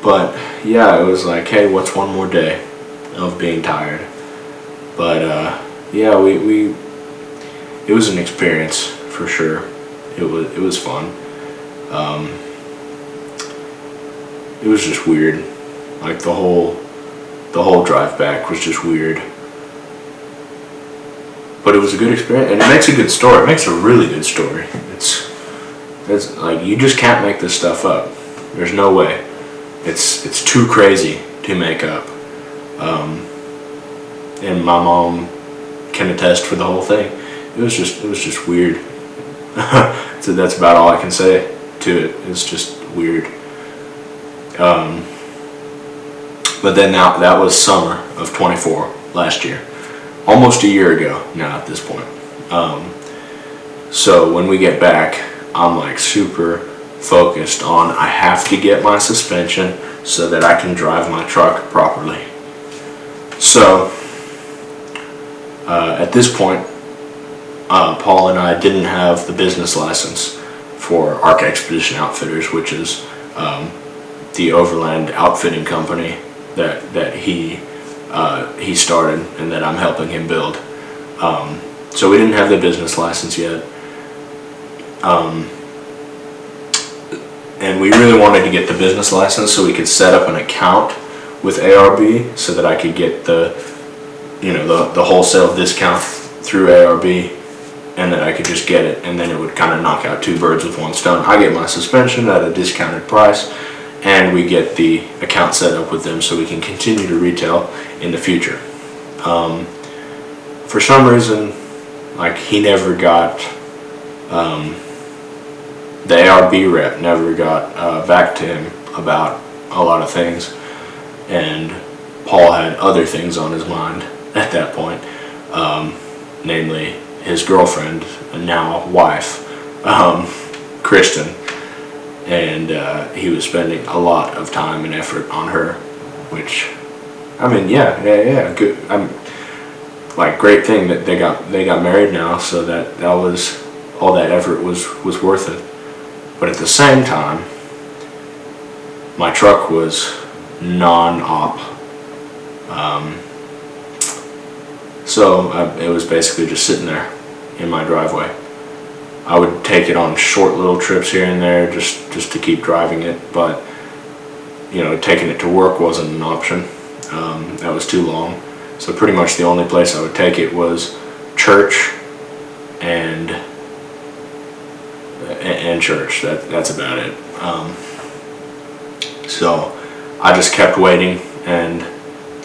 But yeah, it was like, hey, what's one more day of being tired? But yeah, it was an experience for sure. It was fun. It was just weird. Like the whole drive back was just weird. But it was a good experience, and it makes a good story. It makes a really good story. It's like, you just can't make this stuff up. There's no way. It's too crazy to make up. And my mom can attest for the whole thing. It was just weird. So that's about all I can say to it. It's just weird. But then now, that was summer of 24 last year. Almost a year ago now at this point. So when we get back, I'm like super focused on, I have to get my suspension so that I can drive my truck properly. So at this point, Paul and I didn't have the business license for Arc Expedition Outfitters, which is the overland outfitting company that he started and that I'm helping him build. So we didn't have the business license yet. And we really wanted to get the business license so we could set up an account with ARB so that I could get the wholesale discount through ARB, and that I could just get it, and then it would kind of knock out 2 birds with 1 stone. I get my suspension at a discounted price, and we get the account set up with them so we can continue to retail in the future. For some reason, like, he never got, the ARB rep never got back to him about a lot of things, and Paul had other things on his mind at that point, namely his girlfriend and now wife, Kristen. and he was spending a lot of time and effort on her, which, I mean, yeah, good. I'm like, great thing that they got married now, so that was all that effort was worth it. But at the same time, my truck was non-op. So it was basically just sitting there in my driveway. I would take it on short little trips here and there just to keep driving it, but taking it to work wasn't an option. That was too long. So pretty much the only place I would take it was church and church. That's about it. So I just kept waiting and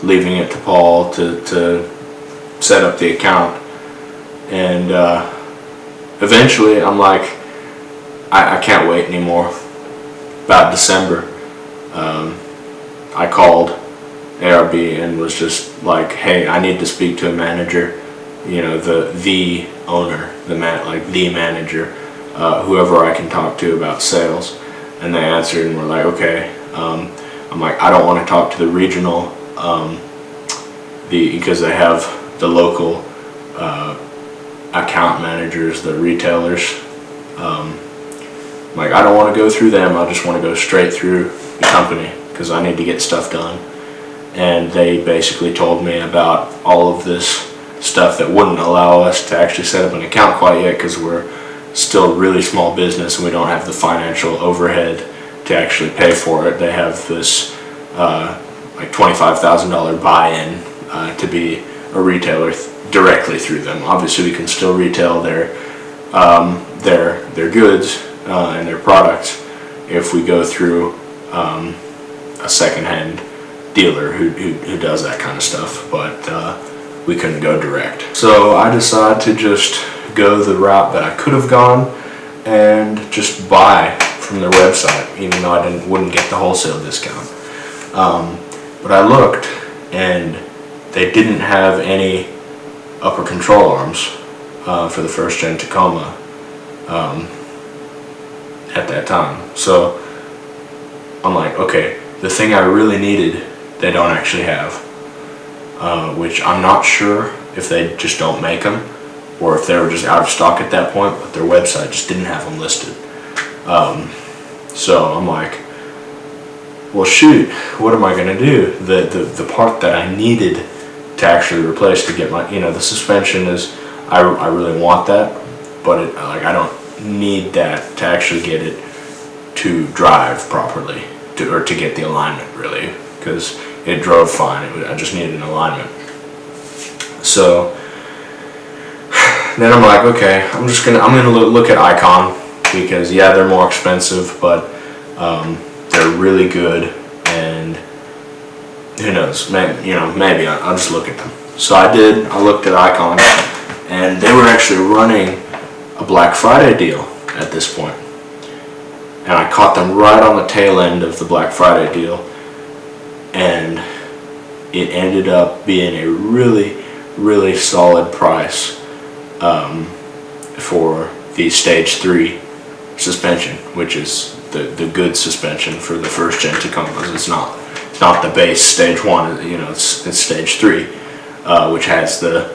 leaving it to Paul to set up the account, and eventually I'm like, I can't wait anymore. About December, I called ARB and was just like, hey, I need to speak to a manager, the owner, the manager, whoever I can talk to about sales. And they answered and were like, okay. I'm like, I don't want to talk to the regional, because they have the local account managers, the retailers. Like, I don't want to go through them. I just want to go straight through the company because I need to get stuff done. And they basically told me about all of this stuff that wouldn't allow us to actually set up an account quite yet, because we're still really small business and we don't have the financial overhead to actually pay for it. They have this like $25,000 buy-in to be a retailer directly through them. Obviously, we can still retail their goods and their products if we go through a secondhand dealer who does that kind of stuff, but we couldn't go direct. So I decided to just go the route that I could have gone and just buy from their website, even though I wouldn't get the wholesale discount. But I looked, and they didn't have any upper control arms for the first gen Tacoma at that time. So I'm like, okay, the thing I really needed, they don't actually have, which I'm not sure if they just don't make them or if they were just out of stock at that point, but their website just didn't have them listed. So I'm like, well, shoot, what am I going to do? The part that I needed to actually replace to get my, the suspension is, I really want that, but I don't need that to actually get it to drive properly, or to get the alignment really, because it drove fine. I just needed an alignment. So then I'm like, okay, I'm gonna look at Icon, because yeah, they're more expensive, but they're really good, and who knows, maybe I'll just look at them. So I did. I looked at Icon, and they were actually running a Black Friday deal at this point, and I caught them right on the tail end of the Black Friday deal, and it ended up being a really, really solid price for the Stage 3 suspension, which is the good suspension for the first gen Tacomas. It's not the base Stage 1, it's Stage 3, which has the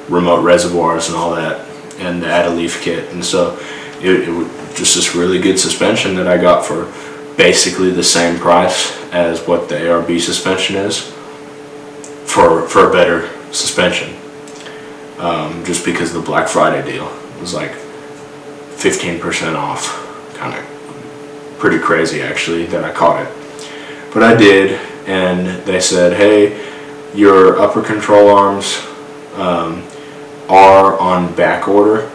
remote reservoirs and all that, and the add-a-leaf kit. And so it was just this really good suspension that I got for basically the same price as what the ARB suspension is, for a better suspension, just because the Black Friday deal was like 15% off. Kind of pretty crazy actually that I caught it, but I did. And they said, hey, your upper control arms are on back order.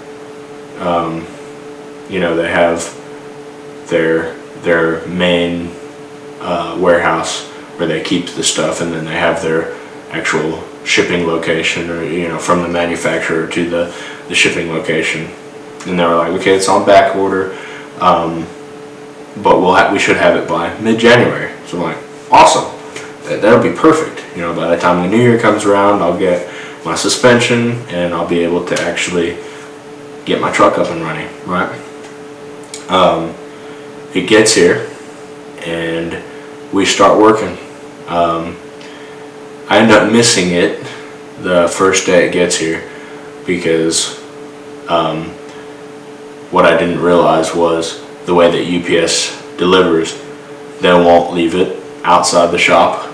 They have their main warehouse where they keep the stuff, and then they have their actual shipping location, or from the manufacturer to the shipping location. And they were like, okay, it's on back order, but we should have it by mid-January. So I'm like, awesome, that'll be perfect. By the time the new year comes around, I'll get my suspension and I'll be able to actually get my truck up and running, right? it gets here and we start working. I end up missing it the first day it gets here because what I didn't realize was the way that UPS delivers, they won't leave it outside the shop.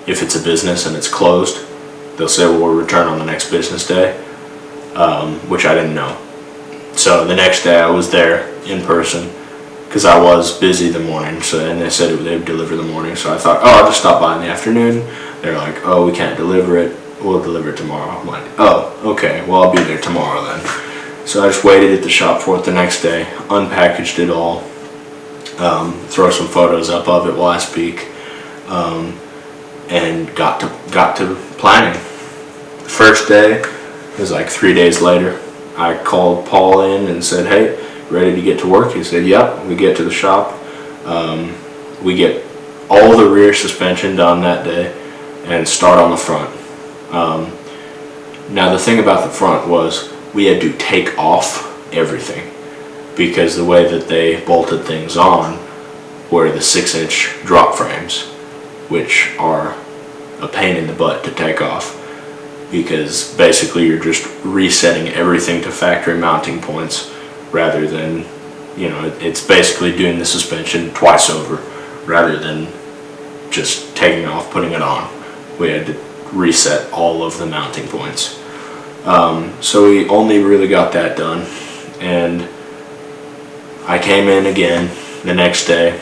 If it's a business and it's closed, they'll say, well, we'll return on the next business day, which I didn't know. So the next day I was there in person because I was busy the morning, and they said they would deliver the morning, so I thought, oh, I'll just stop by in the afternoon. They're like, oh, we can't deliver it, we'll deliver it tomorrow. I'm like, oh, okay, well, I'll be there tomorrow then. So I just waited at the shop for it the next day, unpackaged it all, throw some photos up of it while I speak, and got to planning. The first day, it was like 3 days later, I called Paul in and said, hey, ready to get to work? He said, yep. We get to the shop, we get all the rear suspension done that day and start on the front. Now the thing about the front was we had to take off everything because the way that they bolted things on were the 6-inch drop frames, which are a pain in the butt to take off because basically you're just resetting everything to factory mounting points rather than, it's basically doing the suspension twice over rather than just taking off, putting it on. We had to reset all of the mounting points. So we only really got that done, and I came in again the next day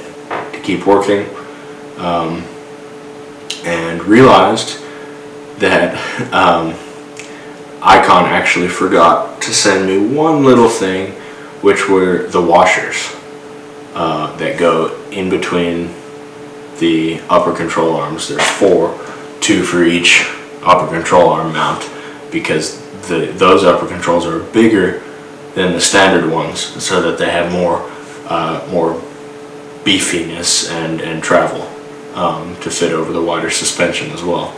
to keep working, and realized that Icon actually forgot to send me one little thing, which were the washers that go in between the upper control arms. There's 4, 2 for each upper control arm mount, because those upper controls are bigger than the standard ones, so that they have more beefiness and travel to fit over the wider suspension as well.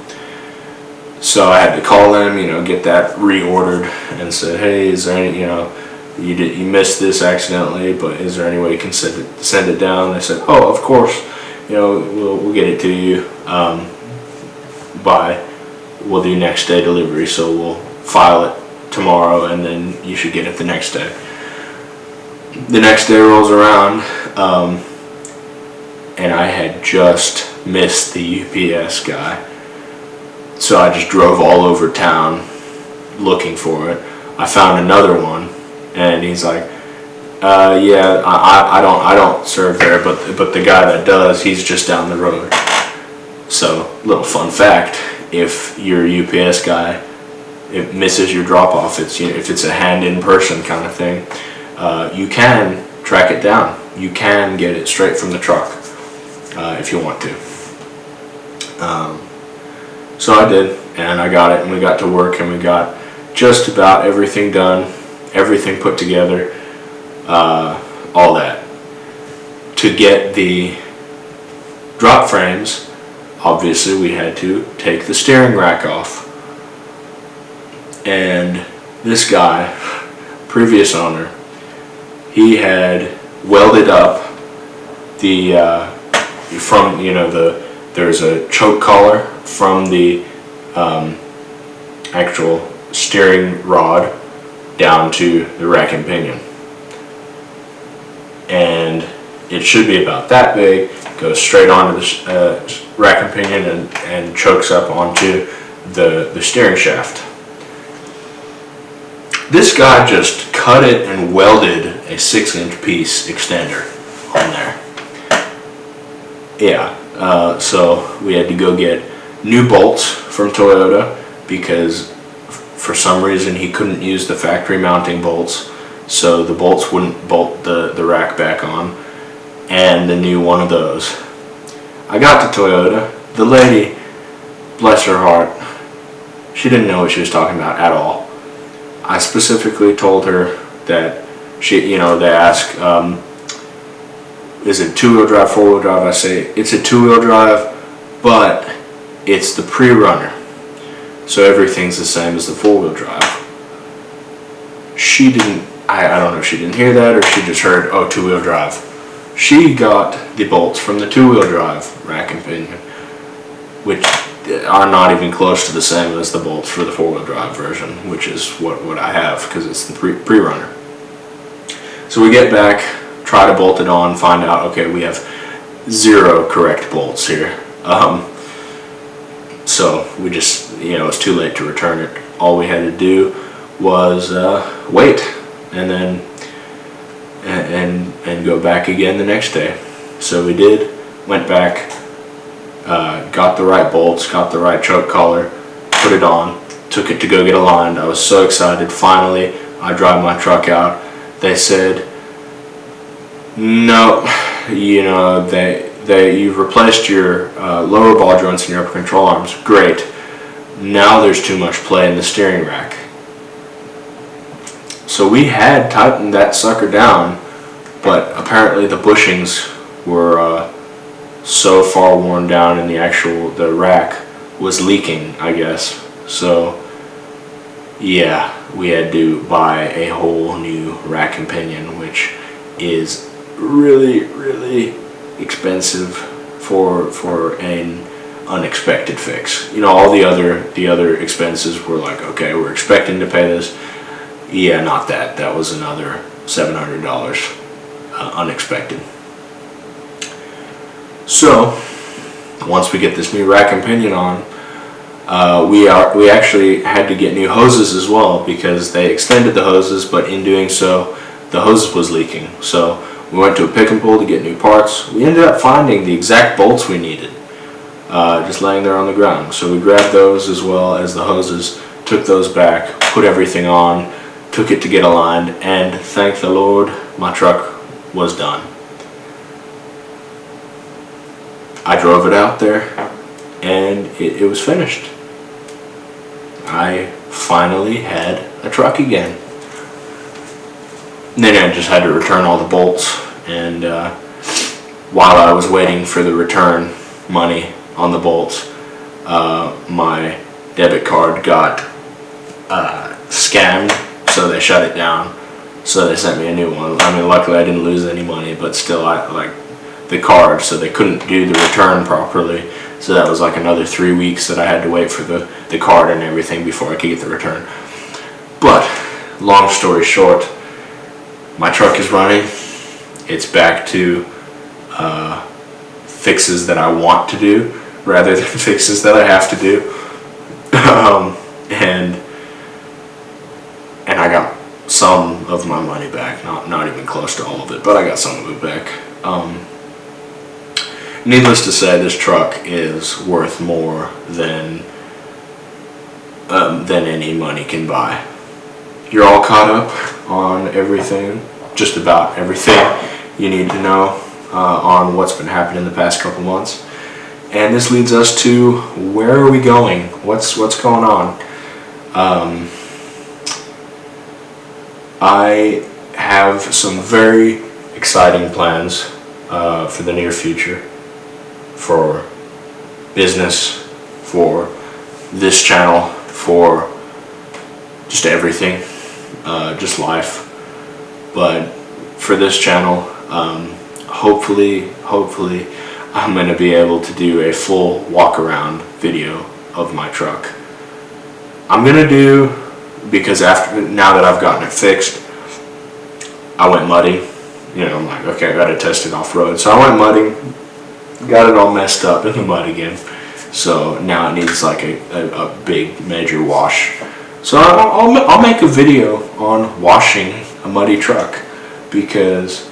So I had to call them, get that reordered, and said, hey, is there any, you missed this accidentally, but is there any way you can send it down? They said, oh, of course, we'll get it to you we'll do next day delivery, so we'll file it tomorrow and then you should get it the next day. The next day rolls around, and I had just missed the UPS guy, so I just drove all over town looking for it. I found another one, and he's like, yeah, I don't serve there, but the guy that does, he's just down the road. So, little fun fact, if your UPS guy, it misses your drop off, if it's a hand in person kind of thing, you can track it down. You can get it straight from the truck if you want to. So I did, and I got it, and we got to work, and we got just about everything done, everything put together, all that. To get the drop frames, obviously we had to take the steering rack off. And this guy, previous owner, he had welded up the there's a choke collar from the actual steering rod down to the rack and pinion, and it should be about that big, goes straight onto the rack and pinion and chokes up onto the steering shaft. This guy just cut it and welded a 6-inch piece extender on there. Yeah, so we had to go get new bolts from Toyota because for some reason he couldn't use the factory mounting bolts, so the bolts wouldn't bolt the rack back on, and the new one of those. I got to Toyota. The lady, bless her heart, she didn't know what she was talking about at all. I specifically told her that they ask, is it 2-wheel drive, 4-wheel drive? I say, it's a 2-wheel drive, but it's the pre-runner, so everything's the same as the 4-wheel drive. She didn't, I don't know if she didn't hear that or she just heard, oh, 2-wheel drive. She got the bolts from the two-wheel drive rack and pinion, which are not even close to the same as the bolts for the four-wheel drive version, which is what I have because it's the pre-runner. So we get back, try to bolt it on, find out, okay, we have 0 correct bolts here. So we just, it's too late to return it. All we had to do was wait and then and go back again the next day. So we did, went back, got the right bolts, got the right choke collar, put it on, took it to go get aligned. I was so excited. Finally, I drive my truck out. They said, no, you've replaced your lower ball joints and your upper control arms. Great. Now there's too much play in the steering rack. So we had tightened that sucker down, but apparently the bushings were so far worn down and the rack was leaking, I guess. So yeah, we had to buy a whole new rack and pinion, which is really, really expensive for an unexpected fix. All the other expenses were like, okay, we're expecting to pay this. Yeah, not that. That was another $700 unexpected. So once we get this new rack and pinion on, we actually had to get new hoses as well because they extended the hoses, but in doing so, the hose was leaking. So we went to a pick and pull to get new parts. We ended up finding the exact bolts we needed, just laying there on the ground. So we grabbed those as well as the hoses, took those back, put everything on, took it to get aligned, and thank the Lord, my truck was done. I drove it out there and it was finished. I finally had a truck again. And then I just had to return all the bolts, and while I was waiting for the return money on the bolts, my debit card got scammed, so they shut it down. So they sent me a new one. I mean, luckily I didn't lose any money, but still, I like the card, so they couldn't do the return properly. So that was like another 3 weeks that I had to wait for the card and everything before I could get the return. But long story short, my truck is running. It's back to fixes that I want to do rather than fixes that I have to do. And I got some of my money back, not even close to all of it, but I got some of it back. Needless to say, this truck is worth more than any money can buy. You're all caught up on everything, just about everything you need to know on what's been happening in the past couple months. And this leads us to, where are we going? What's going on? I have some very exciting plans for the near future, for business, for this channel, for just everything, just life. But for this channel, hopefully I'm going to be able to do a full walk around video of my truck. I'm going to do, because now that I've gotten it fixed, I went mudding. I'm like, okay, I got to test it off road. So I went mudding, got it all messed up in the mud again. So now it needs like a big major wash. So I'll make a video on washing a muddy truck, because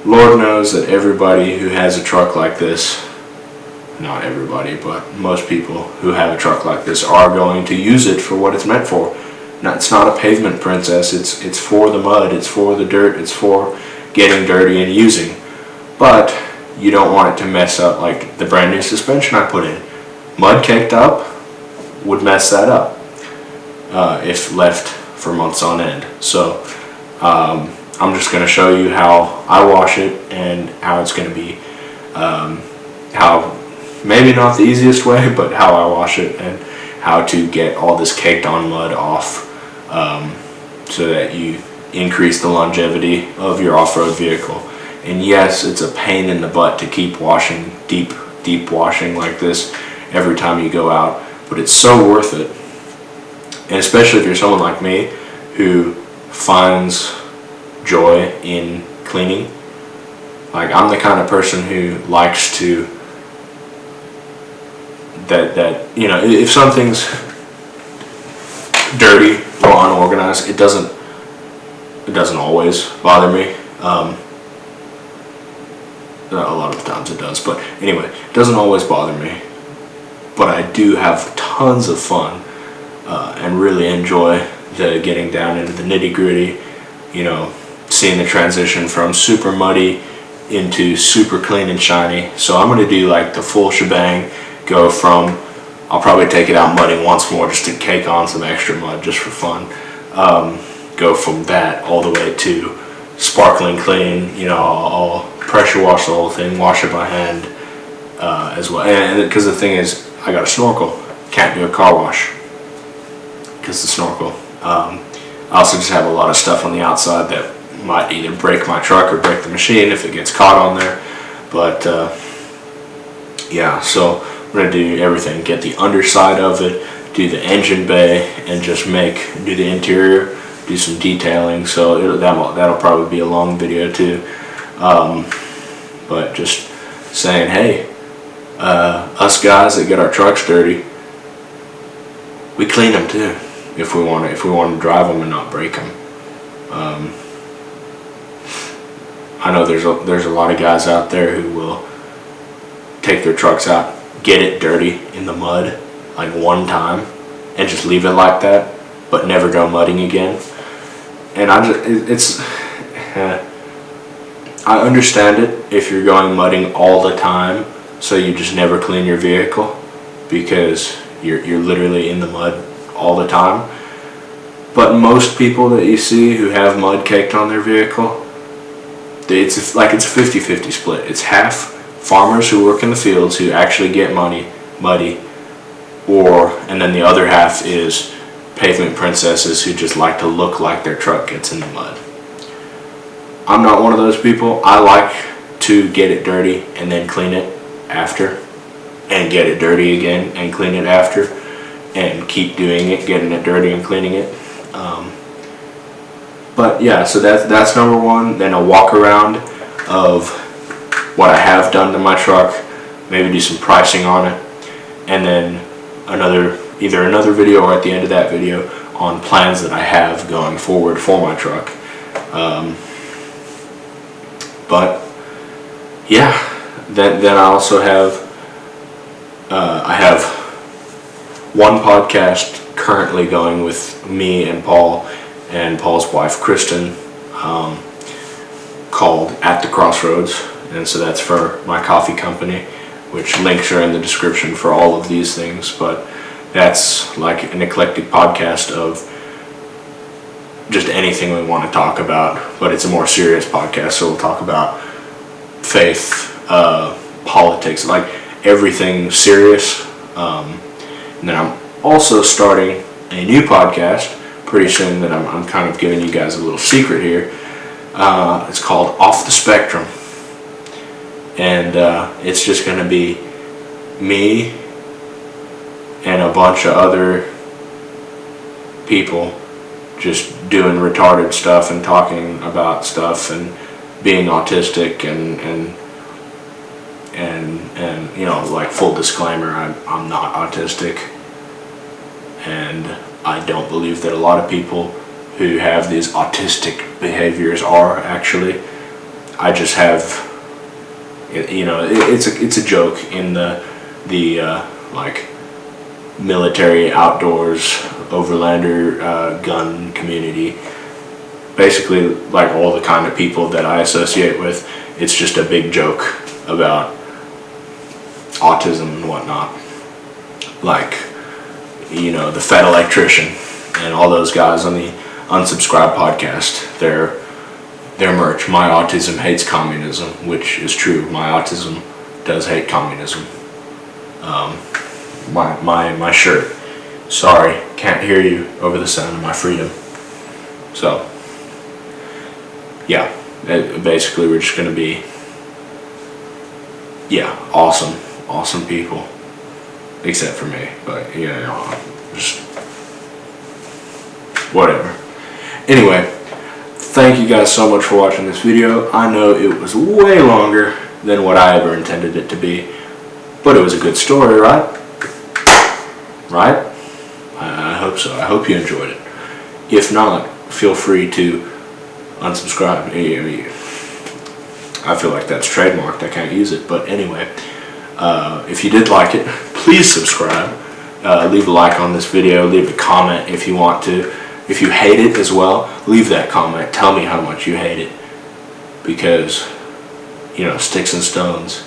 Lord knows that everybody who has a truck like this, not everybody, but most people who have a truck like this are going to use it for what it's meant for. Now, it's not a pavement princess, it's for the mud, it's for the dirt, it's for getting dirty and using. But you don't want it to mess up like the brand new suspension I put in. Mud caked up would mess that up if left for months on end. So I'm just going to show you how I wash it and how it's going to be, how maybe not the easiest way, but how I wash it and how to get all this caked on mud off, so that you increase the longevity of your off-road vehicle. And yes, it's a pain in the butt to keep washing, deep washing like this every time you go out, but it's so worth it. And especially if you're someone like me who finds joy in cleaning. Like, I'm the kind of person who likes to, that you know, if something's dirty or unorganized, it doesn't always bother me. A lot of the times it does, but anyway, it doesn't always bother me. But I do have tons of fun and really enjoy getting down into the nitty-gritty, you know, seeing the transition from super muddy into super clean and shiny. So I'm going to do like the full shebang, go from, I'll probably take it out mudding once more just to cake on some extra mud just for fun. Go from that all the way to sparkling clean. You know, I'll pressure wash the whole thing, wash it by hand as well. And because the thing is, I got a snorkel, can't do a car wash because the snorkel. I also just have a lot of stuff on the outside that might either break my truck or break the machine if it gets caught on there. But yeah, so I'm going to do everything, get the underside of it, do the engine bay, and just do the interior, do some detailing. So that'll probably be a long video too. But just saying, hey, us guys that get our trucks dirty, we clean them too if we want to drive them and not break them. I know there's a lot of guys out there who will take their trucks out, get it dirty in the mud like one time, and just leave it like that, but never go mudding again. And I understand it if you're going mudding all the time, so you just never clean your vehicle because you're literally in the mud all the time. But most people that you see who have mud caked on their vehicle, it's like it's a 50-50 split. It's half farmers who work in the fields who actually get muddy, and then the other half is pavement princesses who just like to look like their truck gets in the mud. I'm not one of those people. I like to get it dirty and then clean it after, and get it dirty again and clean it after, and keep doing it, getting it dirty and cleaning it. But yeah, so that's number one. Then a walk around of what I have done to my truck, maybe do some pricing on it, and then either another video or at the end of that video on plans that I have going forward for my truck. But yeah, then I also have I have one podcast currently going with me and Paul and Paul's wife Kristen, called At the Crossroads, and so that's for my coffee company, which links are in the description for all of these things. But that's like an eclectic podcast of just anything we want to talk about, but it's a more serious podcast, so we'll talk about faith, politics, like everything serious. And then I'm also starting a new podcast pretty soon that I'm kind of giving you guys a little secret here. It's called Off the Spectrum, and it's just going to be me and a bunch of other people just doing retarded stuff and talking about stuff and being autistic and you know, like, full disclaimer, I'm not autistic, and I don't believe that a lot of people who have these autistic behaviors are actually. I just have, you know, it's a joke in the like military, outdoors, overlander, gun community. Basically, like all the kind of people that I associate with, it's just a big joke about autism and whatnot. Like, you know, the Fed Electrician and all those guys on the Unsubscribe podcast, their merch, My Autism Hates Communism, which is true. My autism does hate communism. My shirt. Sorry, can't hear you over the sound of my freedom. So, yeah. Basically, we're just going to be, yeah, awesome people. Except for me, but you know, just whatever. Anyway, thank you guys so much for watching this video. I know it was way longer than what I ever intended it to be, but it was a good story, right? Right? I hope so. I hope you enjoyed it. If not, feel free to unsubscribe. I feel like that's trademarked. I can't use it, but anyway, if you did like it, please subscribe. Leave a like on this video. Leave a comment if you want to. If you hate it as well, leave that comment. Tell me how much you hate it, because you know, sticks and stones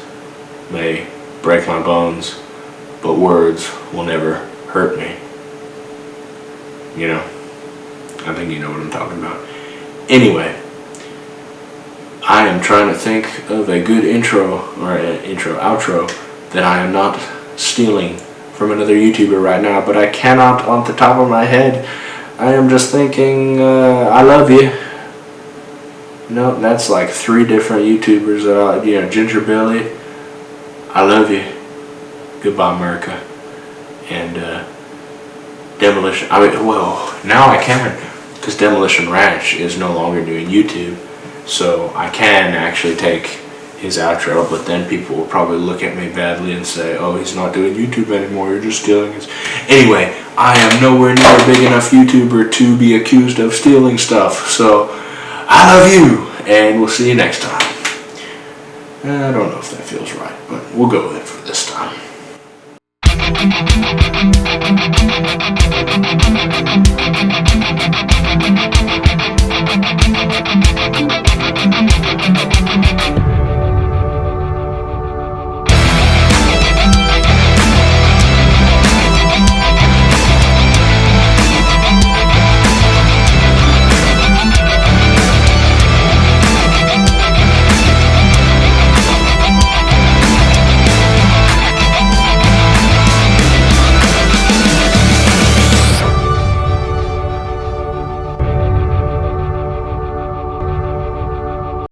may break my bones, but words will never hurt me. You know, I think you know what I'm talking about. Anyway, I am trying to think of a good intro, or an outro, that I am not stealing from another YouTuber right now, but I cannot on the top of my head. I am just thinking, I love you. No, that's like 3 different YouTubers that you know, Ginger Billy, I love you, goodbye America, and Demolition, well, now I can, because Demolition Ranch is no longer doing YouTube, so I can actually take his outro, but then people will probably look at me badly and say, oh, he's not doing YouTube anymore, you're just stealing his. Anyway, I am nowhere near a big enough YouTuber to be accused of stealing stuff, so I love you, and we'll see you next time. I don't know if that feels right, but we'll go with it for this time.